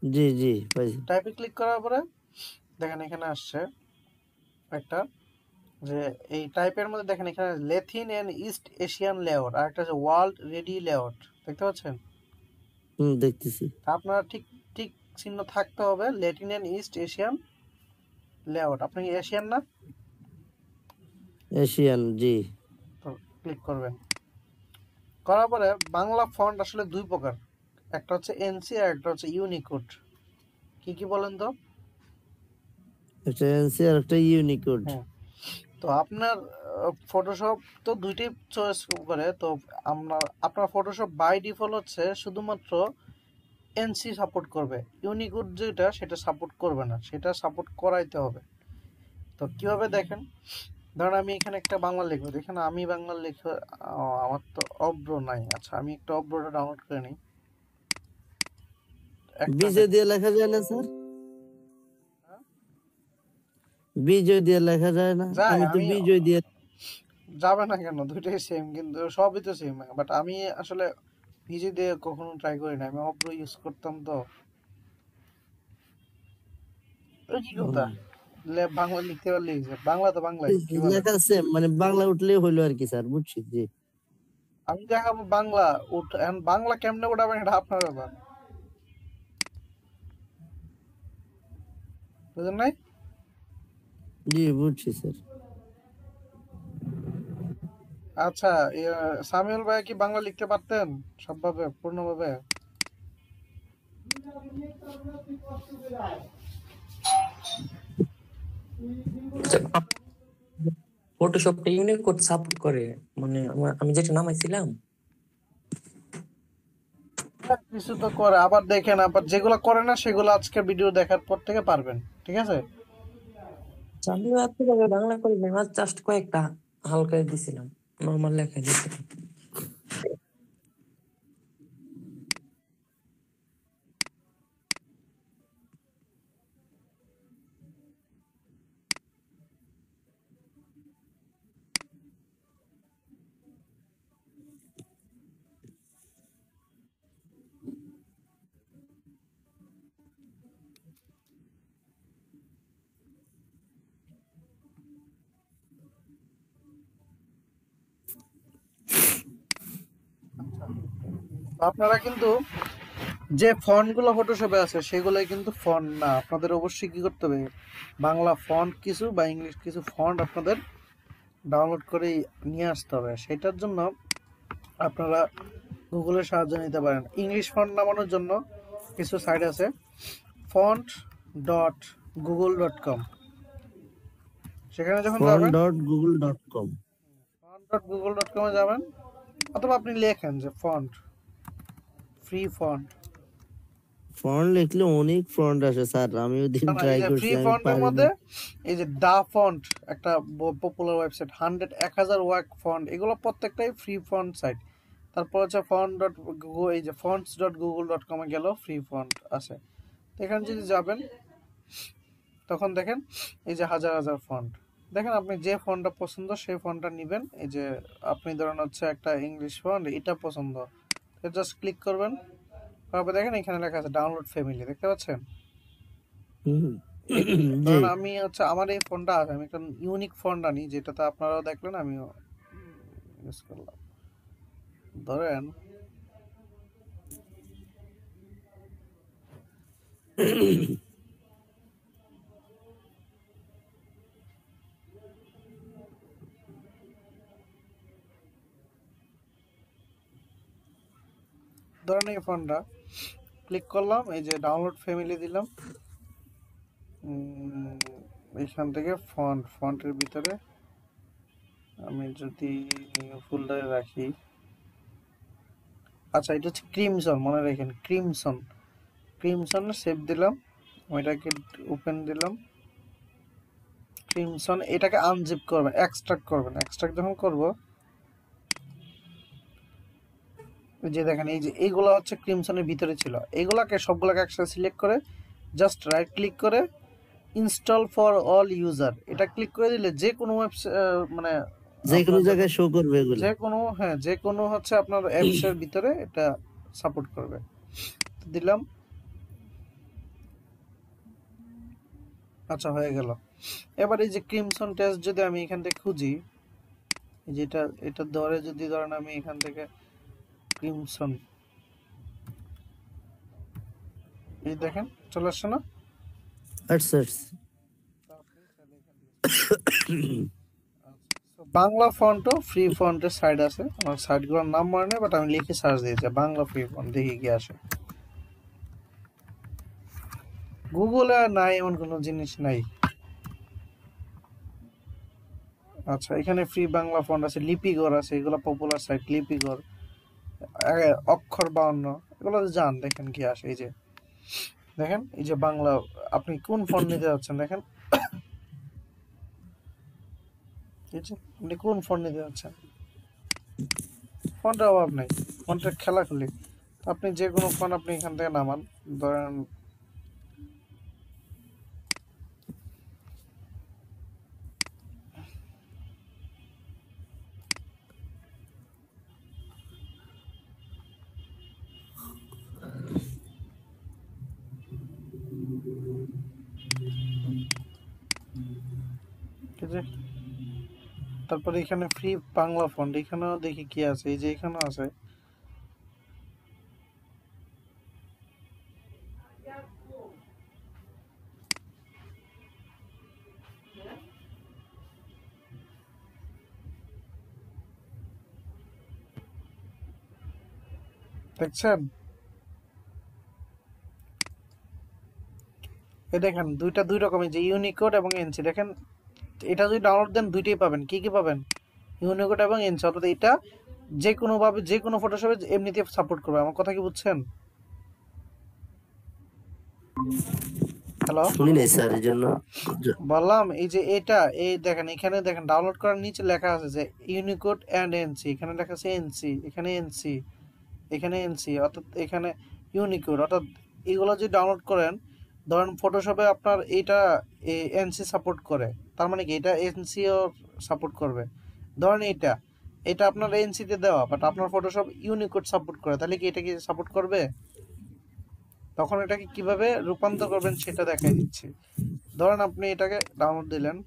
জি জি পাইছি। টাইপে ক্লিক করার পরে দেখেন এখানে আসছে একটা, যে এই টাইপের মধ্যে দেখেন এখানে লেথিন এন্ড ইস্ট এশিয়ান লেআউট, আর একটা আছে ওয়ার্ল্ড রেডি লেআউট, দেখতে পাচ্ছেন? হুম, দেখতেছি। তা আপনারা ঠিক ঠিক চিহ্ন থাকতে হবে, Latin and East Asian layout. আপনি কি এশিয়ান না? এশিয়ান, জি। তো ক্লিক করবেন, করার পরে বাংলা ফন্ট আসলে দুই প্রকার, একটা হচ্ছে এনসি আর একটা হচ্ছে ইউনিকোড। কি কি বলেন তো? একটা এনসি আর একটা ইউনিকোড। হ্যাঁ, তো আপনার ফটোশপ তো দুইটাই চয়েস করে। তো আপনার ফটোশপ বাই ডিফল্ট হচ্ছে শুধুমাত্র এনসি সাপোর্ট করবে, ইউনিকোড যেটা সেটা সাপোর্ট করবে না, সেটা সাপোর্ট করাইতে হবে। তো কিভাবে দেখেন, ধরেন আমি এখানে একটা বাংলা লিখবো, দেখেন আমি বাংলা লিখে, আমার তো অব্র নাই। আচ্ছা, আমি একটা অব্রটা ডাউনলোড করে নিই একটা। বিজয় দিয়ে লেখা যায় না স্যার? বিজয় দিয়ে লেখা যায় না? যাই, আমি তো আমি বিজয় দিয়ে। যাবে না কেন, দুইটাই সেম, কিন্তু সবই তো সেম, বাট আমি আসলে নিজে দিয়ে কখনো ট্রাই করি না, আমি অব্র ইউজ করতাম। তো ওই কি কথা, বাংলা লিখতে পারলে বাংলা তো বাংলাই, কি বলেন? লেখা সেম, মানে বাংলা উঠলেই হইলো আর কি স্যার, বুঝছি। জি। আমি দেখাবো বাংলা এখন বাংলা কেমনে উঠাবেন এটা আপনার ব্যাপার। বুঝেন নাই? জি বুঝছি স্যার। আচ্ছা, সামিউল ভাই কি বাংলা লিখতে পারতেন সবভাবে পূর্ণভাবে? ফটোশপটা ইউনিকোড সাপোর্ট করে, মানে আমি যেটা নামাইছিলাম। হ্যাঁ, কিছু তো করে, আবার দেখেন, আবার যেগুলো করে না সেগুলো আজকে ভিডিও দেখার পর থেকে পারবেন, ঠিক আছে? আমি এত বাংলা করি না, জাস্ট কয়েকটা হালকা দিছিলাম, নর্মাল লেখা দিছিলাম। আপনারা কিন্তু যে ফন্ট গুলো ফটোশপে আছে সেগুলোই কিন্তু ফন্ট না, আপনাদের অবশ্যই কি করতে হবে, বাংলা ফন্ট কিছু বা ইংলিশ কিছু ফন্ট আপনাদের ডাউনলোড করে নিয়ে আসতে হবে। সেটার জন্য আপনারা গুগলের সাহায্য নিতে পারেন। ইংলিশ ফন্ট নামানোর জন্য কিছু সাইট আছে, font.google.com, সেখানে যখন যাবেন font.google.com। font.google.com এ যাবেন, অথবা আপনি লেখেন যে ফন্ট, ফ্রি ফন্ট। ফন্ট লিখলে অনেক ফন্ট আসে স্যার, আমি ওদিন না, এই ট্রাই যে ফ্রি করছি, আমি ফন্টের পারিনি। মধ্যে এই যে দা ফন্ট, একটা পপুলার ওয়েবসাইট, 1000 ওয়ার্ক ফন্ট, এগুলো প্রত্যেকটাই ফ্রি ফন্ট সাইট। তারপর হচ্ছে ফন্ট ডট গুগল, এই যে fonts.google.com এ গেল ফ্রি ফন্ট আছে। তো এখানে যদি যাবেন তখন দেখেন এই যে হাজার হাজার ফন্ট, দেখেন আপনি যে ফন্টটা পছন্দ সেই ফন্টটা নেবেন। এই যে আপনি ধরেন হচ্ছে একটা ইংলিশ ফন্ট, এটা পছন্দ, জাস্ট ক্লিক করবেন, তারপর দেখেন এখানে লেখা আছে ডাউনলোড ফ্যামিলি, দেখতে পাচ্ছেন? হুম। এই জি। ধরেন আমি হচ্ছে আমার এই ফোনটা আছে, আমি একটা ইউনিক ফোন আনি, যেটাতে আপনারাও দেখলেন আমিও ইউজ করলাম। ধরেন ধরেন এই ফোনটা ক্লিক করলাম, এই যে ডাউনলোড ফ্যামিলি দিলাম, এখান থেকে ফন্টের ভিতরে আমি যদি নিউ ফোল্ডারে রাখি, আচ্ছা এটা হচ্ছে ক্রিমসন, মনে রাখেন ক্রিমসন, ক্রিমসন সেভ দিলাম, ওইটাকে ওপেন দিলাম, ক্রিমসন, এটাকে আনজিপ করবেন, এক্সট্রাক্ট করবেন, এক্সট্রাক্ট যখন করব, এই যে দেখেন এই যে এইগুলো হচ্ছে ক্রিমসনের ভিতরে ছিল, এইগুলাকে সবগুলোকে একসাথে সিলেক্ট করে জাস্ট রাইট ক্লিক করে ইনস্টল ফর অল ইউজার, এটা ক্লিক করে দিলে যে কোনো মানে যে কোনো আপনার যখন জায়গায় শো করবে এগুলা। যে কোনো, হ্যাঁ যে কোনো হচ্ছে আপনার অ্যাপসের ভিতরে এটা সাপোর্ট করবে। তো দিলাম, আচ্ছা হয়ে গেল। এবার এই যে ক্রিমসন টেস্ট যদি আমি এখান থেকে খুঁজি, যেটা এটা ধরে যদি ধরেন আমি এখান থেকে ক্রিমসন, এই দেখেন চলে আসছে না? আচ্ছা আচ্ছা। বাংলা ফন্টও ফ্রি ফন্টের সাইট আছে, আমার সাইটগুলোর নাম মনে নেই, বাট আমি লিখে সার্চ দিয়েছি বাংলা ফ্রি ফন্ট, দেখি কি আসে। গুগলে আর নাই এমন কোনো জিনিস নাই। আচ্ছা এখানে ফ্রি বাংলা ফন্ট আছে, লিপিগড় আছে, এগুলো পপুলার সাইট, লিপিগড়, অক্ষর 52, এগুলো যান দেখেন কি আসে। এই যে দেখেন এই যে বাংলা, আপনি কোন ফন্ট নিতে যাচ্ছেন দেখেন, এই যে আপনি কোন ফন্ট নিতে যাচ্ছেন, ফন্টের অভাব নেই, ফন্টের খেলাখুলি, আপনি যে কোনো ফন্ট আপনি এখান থেকে নামান, ধরেন এই যে, তারপরে এখানে ফ্রি বাংলা ফন্ট, এখানেও দেখি কি আছে, এই যে এখানেও আছে, দেখছেন? এই দেখেন দুইটা দুই রকমের, যে ইউনিকোড এবং এনসি। দেখেন এটা যদি ডাউনলোড দেন দুইটাই পাবেন। কি কি পাবেন? ইউনিকোড এবং এনসি। অর্থাৎ এটা যে কোনো ভাবে যে কোনো ফটোশপে এমনিতে সাপোর্ট করবে। আমার কথা কি বুঝছেন? হ্যালো, শুনি নাই স্যার, এই জন্য বললাম এই যে এটা, এই দেখেন এখানে দেখেন ডাউনলোড করার নিচে লেখা আছে যে ইউনিকোড অ্যান্ড এনসি। এখানে লেখা আছে এনসি, এখানে এনসি, এখানে এনসি, অর্থাৎ এখানে ইউনিকোড। অর্থাৎ এগুলো যদি ডাউনলোড করেন, ধরেন ফটোশপে আপনার এটা এনসি সাপোর্ট করে, তার মানে কি এটা এনসিও সাপোর্ট করবে। ধরেন এটা এটা আপনার এনসিতে দেওয়া, বাট আপনার ফটোশপ ইউনিকোড সাপোর্ট করে, তাহলে কি এটা কি সাপোর্ট করবে? তখন এটাকে কিভাবে রূপান্তর করবেন সেটা দেখাই দিচ্ছি। ধরেন আপনি এটাকে ডাউনলোড দিলেন,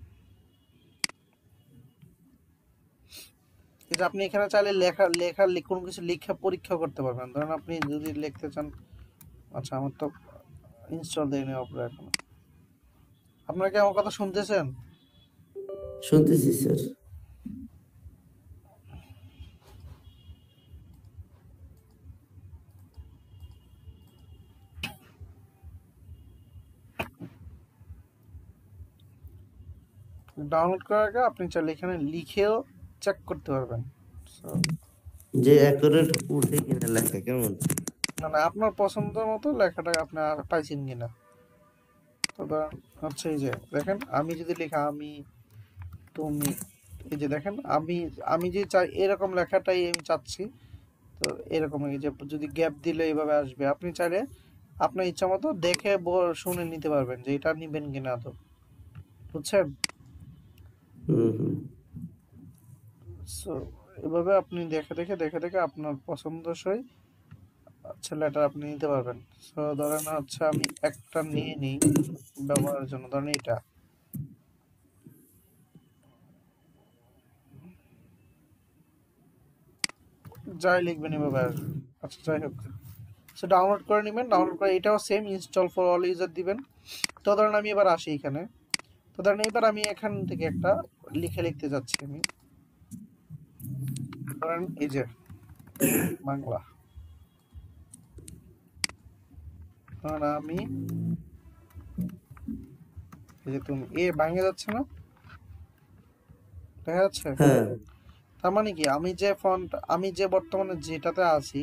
এটা আপনি এখানে চাইলে লেখা লেখা কোনো কিছু লিখে পরীক্ষা করতে পারবেন। ধরেন আপনি যদি লিখতে চান, আচ্ছা আমার তো ইনস্টল দেয়নি অপরা এখন। আপনারা কি আমার কথা শুনতেছেন? শুনতেছি স্যার। ডাউনলোড করার আগে আপনি চাইলে এখানে লিখেও চেক করতে পারবেন। So, যে অ্যাকুরেট উঠে কিনা লেখা কেমন? মানে আপনার পছন্দ মতো লেখাটা আপনি আর পাইছেন কিনা। তো ধরেন হচ্ছে এই যে দেখেন, আমি যদি লেখা আমি তুমি, এই যে দেখেন আমি আমি যে চাই এরকম লেখাটাই আমি চাচ্ছি। তো এরকম এই যে যদি গ্যাপ দিলে এইভাবে আসবে। আপনি চাইলে আপনার ইচ্ছা মতো দেখে শুনে নিতে পারবেন যে এটা নিবেন কিনা। তো বুঝছেন? হুম। সো এভাবে আপনি দেখে দেখে আপনার পছন্দসই লেটার আপনি নিতে পারবেন। সো ধরেন হচ্ছে আমি একটা নিয়ে নিই ব্যবহারের জন্য। ধরেন এটা যাই লিখবেন এভাবে আসবে। আচ্ছা যাই হোক, সো ডাউনলোড করে নেবেন। ডাউনলোড করে এটাও same install for all user দিবেন। তো ধরেন আমি এবার আসি এখানে। তো ধরেন এবার আমি এখান থেকে একটা লিখতে যাচ্ছি আমি। ধরেন এই যে বাংলা, ধরেন আমি এই যে তুমি, এ ভাঙে যাচ্ছে না, দেখা যাচ্ছে? হ্যাঁ। তার মানে কি আমি যে ফন্ট, আমি যে বর্তমানে যেটাতে আছি,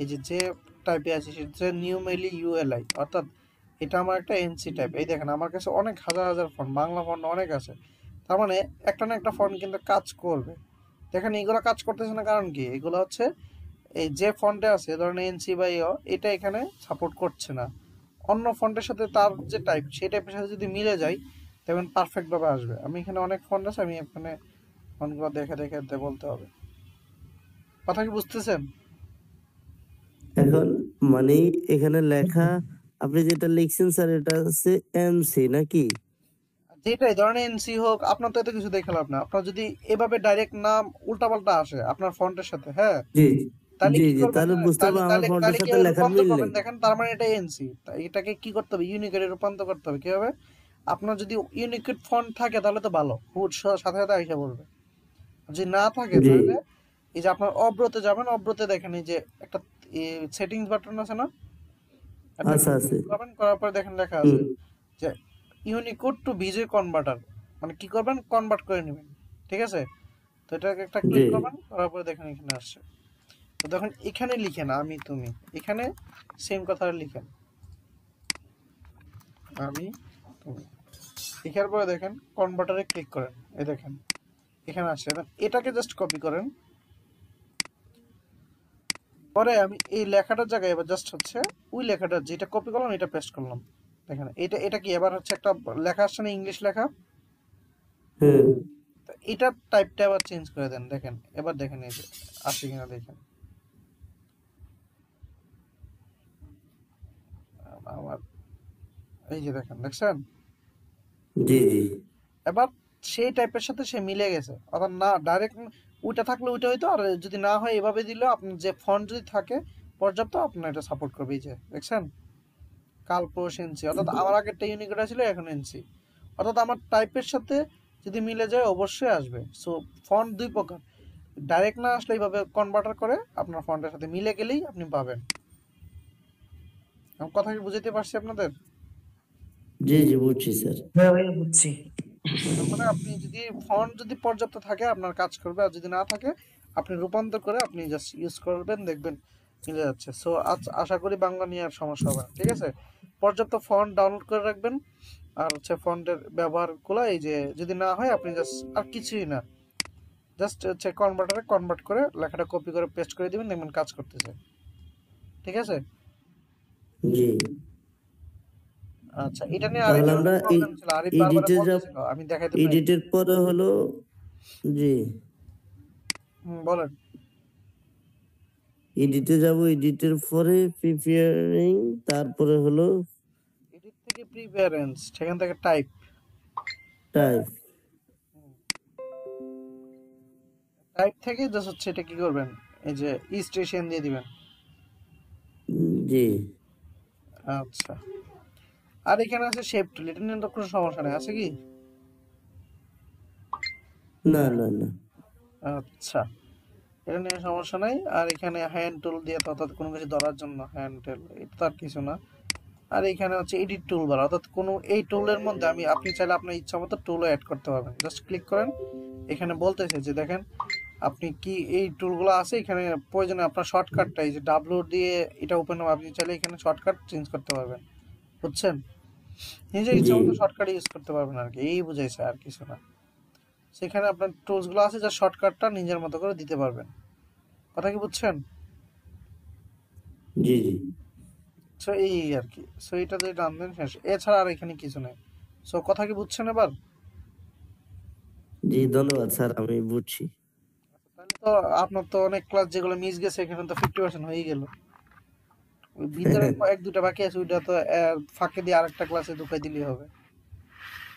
এই যে যে টাইপে আছি সেটা হচ্ছে নিউমেলি ইউএলআই। অর্থাৎ এটা আমার একটা এনসি টাইপ। এই দেখেন আমার কাছে অনেক হাজার হাজার ফন্ট, বাংলা ফন্ট অনেক আছে। তার মানে একটা না একটা ফন্ট কিন্তু কাজ করবে। দেখেন এগুলো কাজ করতেছে না, কারণ কি? এগুলো হচ্ছে এই যে ফন্টে আছে, ধরেন এনসি বা ইও, এটা এখানে সাপোর্ট করছে না। অন্য ফন্টের সাথে তার যে টাইপ, সেই টাইপের সাথে যদি মিলে যায় তখন পারফেক্ট ভাবে আসবে। আমি এখানে অনেক ফন্ট আছে, আমি এখানে ফন্টগুলো দেখে দেখে বলতে হবে। কথা কি বুঝতেছেন? এখন মানে এখানে লেখা আপনি যেটা লিখছেন স্যার, এটা হচ্ছে এমসি নাকি? যেটাই ধরেন এনসি হোক, আপনার তো এত কিছু দেখে লাভ না। আপনার যদি এভাবে ডাইরেক্ট নাম উল্টাপাল্টা আসে আপনার ফন্টের সাথে, হ্যাঁ, জি তাহলে জি কি জি, করবেন? তাহলে বুঝতে তাহলে পারবো আমার তাহলে ফন্টের তাহলে সাথে কিভাবে লেখার রূপান্তর মিল নেই। করবেন? দেখেন তার মানে এটা এনসি, এটাকে কি করতে হবে? ইউনিকোডে রূপান্তর করতে হবে। কিভাবে? আপনার যদি ইউনিকোড ফন্ট থাকে তাহলে তো ভালো, হুট সাথে সাথে আইসা বলবে। যদি না থাকে জি। তাহলে এই যে আপনার অব্রতে যাবেন, অব্রতে দেখেন এই যে একটা সেটিংস বাটন আছে না, একটা আচ্ছা আছে। করবেন, করার পরে দেখেন লেখা আছে হুম। যে ইউনিকোড টু ভিজুয়াল কনভার্টার। মানে কি করবেন? কনভার্ট করে নেবেন। ঠিক আছে? তো এটাকে একটা জি ক্লিক করবেন, করার পরে দেখেন এখানে আসছে। তো দেখেন এখানে লিখেন আমি তুমি, এখানে সেম কথাটা লিখেন আমি তুমি। লেখার পরে দেখেন কনভার্টারে ক্লিক করেন, এই দেখেন এখানে আসছে। এটাকে জাস্ট কপি করেন। পরে আমি এই লেখাটার জায়গায় এবার জাস্ট হচ্ছে ওই লেখাটা যেটা কপি করলাম এটা পেস্ট করলাম। দেখেন এটা এটা কি এবার হচ্ছে একটা লেখা আসছে না, ইংলিশ লেখা। হুম। তো এটার টাইপটা আবার চেঞ্জ করে দেন। দেখেন এবার দেখেন এই যে আসে কিনা দেখেন। আমার এই যে দেখেন, দেখছেন? জি জি। এবার সেই টাইপের সাথে সে মিলে গেছে। অর্থাৎ না ডাইরেক্ট ওইটা থাকলে ওইটা হইতো, আর যদি না হয় এভাবে দিলেও আপনার যে ফন্ট যদি থাকে পর্যাপ্ত, আপনার এটা সাপোর্ট করবে। এই যে দেখছেন, কালপোষ এনসি। অর্থাৎ আমার আগেরটা ইউনিকোড ছিল, এখন এনসি। অর্থাৎ আমার টাইপের সাথে যদি মিলে যায় অবশ্যই আসবে। সো ফন্ট দুই প্রকার, ডাইরেক্ট না আসলে এইভাবে কনভার্টার করে আপনার ফন্টের সাথে মিলে গেলেই আপনি পাবেন। আমার কথা কি বুঝাতে পারছি আপনাদের? জি জি বুঝছি স্যার। হ্যাঁ ভাইয়া বুঝছি। তার মানে আপনি যদি ফন্ট যদি পর্যাপ্ত থাকে আপনার কাজ করবে, আর যদি না থাকে আপনি রূপান্তর করে আপনি জাস্ট ইউজ করবেন, দেখবেন মিলে যাচ্ছে। সো আশা করি বাংলা নিয়ে আর সমস্যা হবে না, ঠিক আছে? পর্যাপ্ত ফন্ট ডাউনলোড করে রাখবেন, আর হচ্ছে ফন্টের ব্যবহারগুলো এই যে যদি না হয় আপনি জাস্ট আর কিছুই না, জাস্ট হচ্ছে কনভার্টারে কনভার্ট করে লেখাটা কপি করে পেস্ট করে দিবেন, দেখবেন কাজ করতেছে, ঠিক আছে? জি, আচ্ছা, এটা নিয়ে তাহলে আরেকটা আমরা এই প্রবলেম ছিল, আরিফ বারবার এডিটে যাব, বলতেছিল আমি দেখাইতে পারি। এডিটের পরে হলো, জি বলেন। এডিটে যাব, এডিটের পরে প্রিপেয়ারিং, তারপরে হলো এডিট থেকে প্রিফারেন্স, সেখান থেকে টাইপ, টাইপ। টাইপ থেকে জাস্ট হচ্ছে এটা কি করবেন, এই যে ই স্টেশন দিয়ে দিবেন। জি আচ্ছা, আর এখানে আছে শেপ টুল, এটা নিয়ে তো কোনো সমস্যা নেই, আছে কি? না না না। আচ্ছা, এটা নিয়ে সমস্যা নাই। আর এখানে হ্যান্ড টুল দিয়ে তো অর্থাৎ কোনো কিছু ধরার জন্য হ্যান্ড টুল, এটা তো আর কিছু না। আর এখানে হচ্ছে এডিট টুল বার, অর্থাৎ কোনো এই টুলের মধ্যে আপনি চাইলে আপনার ইচ্ছা মতো টুলও অ্যাড করতে পারবেন। জাস্ট ক্লিক করেন, এখানে বলতেছে যে দেখেন আপনি কি এই টুলগুলো আছে এখানে, প্রয়োজনে আপনার শর্টকাটটা এই যে ডাব্লিউ দিয়ে এটা ওপেন হবে, আপনি চাইলে এখানে শর্টকাট চেঞ্জ করতে পারবেন, বুঝছেন? নিজের ইচ্ছা জি মতো শর্টকাট ইউজ করতে পারবেন আর কি, এই বুঝাইছে, আর কিছু না। সেখানে আপনার টুলসগুলো আছে যা শর্টকাটটা নিজের মতো করে দিতে পারবেন, কথা কি বুঝছেন? জি জি সো এই আর কি, সো এটা দিয়ে টান দেন শেষ, এছাড়া আর এখানে কিছু নেই। সো কথা কি বুঝছেন এবার? জি, ধন্যবাদ স্যার, আমি বুঝছি। তাহলে তো আপনার তো অনেক ক্লাস যেগুলো মিস গেছে এখানে তো 50% হয়ে গেল। ওই ভিতরে এক দুটা বাকি আছে, ওইটা তো ফাঁকে দিয়ে আরেকটা ক্লাসে ঢুকাই দিলেই হবে,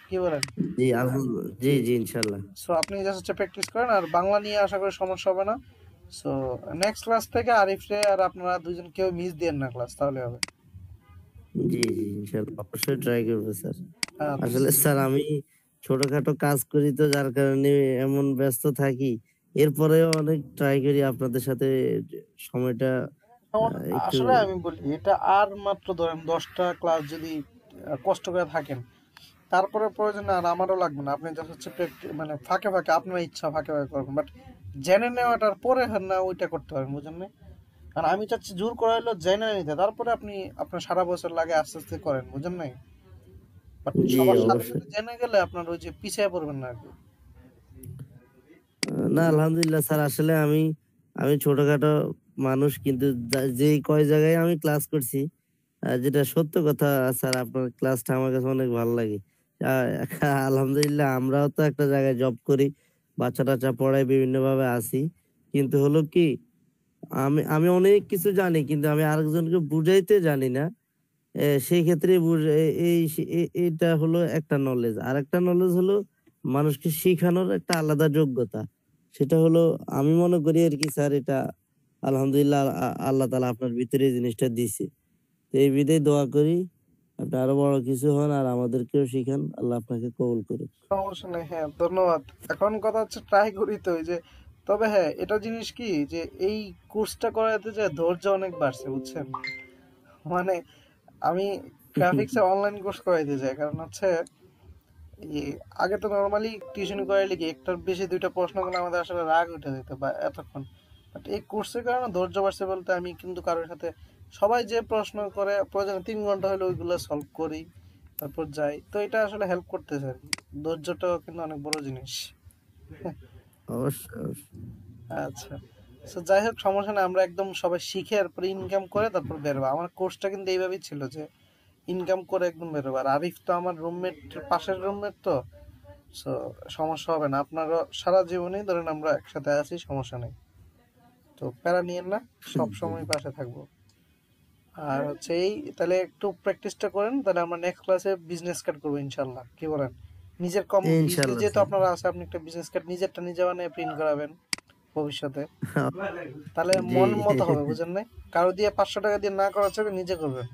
কি বলেন? জি আলহামদুলিল্লাহ, জি জি ইনশাল্লাহ। সো আপনি জাস্ট হচ্ছে প্র্যাকটিস করেন, আর বাংলা নিয়ে আশা করি সমস্যা হবে না। সো নেক্সট ক্লাস থেকে আরিফরে আর আপনারা দুজন কেউ মিস দিয়েন না ক্লাস, তাহলে হবে। জি জি ইনশাল্লাহ, অবশ্যই ট্রাই করবো স্যার। আচ্ছা, আসলে স্যার আমি ছোটখাটো কাজ করি তো, যার কারণে এমন ব্যস্ত থাকি। এরপরেও অনেক ট্রাই করি আপনাদের সাথে সময়টা একটু। আসলে আমি বলি এটা আর মাত্র ধরেন 10টা ক্লাস যদি কষ্ট করে থাকেন, তারপরে প্রয়োজন আর আমারও লাগবে না, আপনি জাস্ট হচ্ছে মানে ফাঁকে ফাঁকে আপনার ইচ্ছা ফাঁকে ফাঁকে করবেন, বাট জেনে নেওয়াটার পরে হ্যাঁ না ওইটা করতে পারেন, বুঝেন না? কারণ আমি চাচ্ছি জোর করা হলো জেনে নিতে, তারপরে আপনি আপনার সারা বছর লাগে আস্তে আস্তে করেন, বুঝেন নাই? বাট জি সবার সাথে অবশ্যই। সাথে জেনে গেলে আপনার ওই যে পিছিয়ে পড়বেন না আর কি। না আলহামদুলিল্লাহ স্যার, আসলে আমি আমি ছোটখাটো মানুষ, কিন্তু যে কয় জায়গায় আমি ক্লাস করছি, যেটা সত্য কথা স্যার, আপনার ক্লাসটা আমার কাছে অনেক ভালো লাগে। আহ, আলহামদুলিল্লাহ, আমরাও তো একটা জায়গায় জব করি, বাচ্চা টাচ্চা পড়াই, বিভিন্ন ভাবে আছি। কিন্তু হলো কি, আমি আমি অনেক কিছু জানি, কিন্তু আমি আরেকজনকে বুঝাইতে জানি না। সেই ক্ষেত্রে এইটা হলো একটা নলেজ, আর একটা নলেজ হলো মানুষকে শেখানোর একটা আলাদা যোগ্যতা। সেটা হলো, আমি মনে করি আর কি স্যার, এটা আলহামদুলিল্লাহ আল্লাহ তাআলা আপনার ভিতরে এই জিনিসটা দিছে। তো এই বিধায় দোয়া করি আপনি আরো বড় কিছু হন, আর আমাদেরকেও শিখান, আল্লাহ আপনাকে কবুল করুক। সমস্যা নেই, হ্যাঁ ধন্যবাদ। এখন কথা হচ্ছে ট্রাই করি তো ওই যে, তবে হ্যাঁ এটা জিনিস কি যে এই কোর্সটা করাতে যে ধৈর্য অনেক বাড়ছে, বুঝছেন? মানে আমি গ্রাফিক্সে অনলাইন কোর্স করাইতে যাই, কারণ হচ্ছে এই আগে তো নর্মালি টিউশন করাইলে কি একটার বেশি দুইটা প্রশ্ন করলে আমাদের আসলে রাগ উঠে যেত বা এতক্ষণ, বাট এই কোর্সের কারণে ধৈর্য বাড়ছে বলতে আমি কিন্তু কারোর সাথে সবাই যে প্রশ্ন করে প্রয়োজনে 3 ঘন্টা হলে ওইগুলো সলভ করি, তারপর যাই, তো এটা আসলে হেল্প করতেছে আর কি। ধৈর্যটাও কিন্তু অনেক বড় জিনিস। অবশ্যই অবশ্যই। আচ্ছা, তো যাই হোক সমস্যা নেই, আমরা একদম সবাই শিখে এরপর ইনকাম করে তারপর বেরোবো। আমার কোর্সটা কিন্তু এইভাবেই ছিল যে ইনকাম করে একদম বেরোবো। আর আরিফ তো আমার রুমমেট, পাশের রুমমেট, তো সো সমস্যা হবে না, আপনারও সারা জীবনেই ধরেন আমরা একসাথে আছি, সমস্যা নেই। তো প্যারা নিয়েন না, সব সময় পাশে থাকবো। আর হচ্ছে এই তাহলে একটু প্র্যাকটিসটা করেন, তাহলে আমরা নেক্সট ক্লাসে বিজনেস কার্ড করবো ইনশাল্লাহ, কি বলেন? নিজের বিজনেস ইনশাল্লাহ যেহেতু স্যার। আপনারা আছে, আপনি একটা বিজনেস কার্ড নিজেরটা নিজে বানিয়ে প্রিন্ট করাবেন ভবিষ্যতে, তাহলে জি মন মতো হবে, বুঝেন নাই? কারো দিয়ে 500 টাকা দিয়ে না করার চাইতে নিজে করবেন।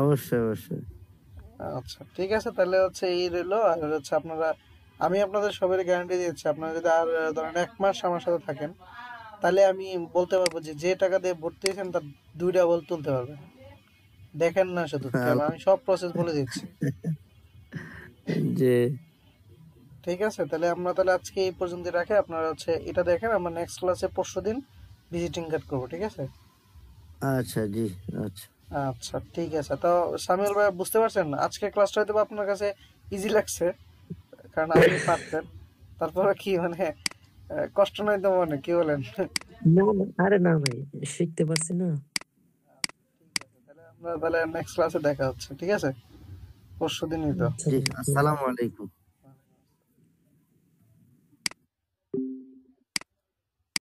অবশ্যই অবশ্যই। আচ্ছা ঠিক আছে, তাহলে হচ্ছে এই রইলো। আর হচ্ছে আপনারা আমি আপনাদের সবাই গ্যারান্টি দিচ্ছি, আপনারা যদি আর ধরেন 1 মাস আমার সাথে থাকেন, তাহলে আমি বলতে পারবো যে যে টাকা দিয়ে ভর্তি হয়েছেন তার 2 ডাবল তুলতে পারবেন। দেখেন না শুধু কেন, আমি সব প্রসেস বলে দিচ্ছি। যে ঠিক আছে, তাহলে আমরা তাহলে আজকে এই পর্যন্ত রাখে, আপনারা হচ্ছে এটা দেখেন, আমরা নেক্সট ক্লাসে পরশুদিন ভিজিটিং কার্ড করবো, ঠিক আছে? আচ্ছা জি, আচ্ছা। আচ্ছা ঠিক আছে। তো সামিউল ভাই বুঝতে পারছেন, আজকের ক্লাসটা হয়তো বা আপনার কাছে ইজি লাগছে, কারণ আপনি পারতেন। তারপরে কি মানে কষ্ট নয় তো মনে, কি বলেন? না না, আরে না ভাই, শিখতে পারছি না। তাহলে আমরা তাহলে নেক্সট ক্লাসে দেখা হচ্ছে, ঠিক আছে? পরশুদিনই তো। আচ্ছা জি, ভাই, ঠিক আছে। আসসালামু আলাইকুম।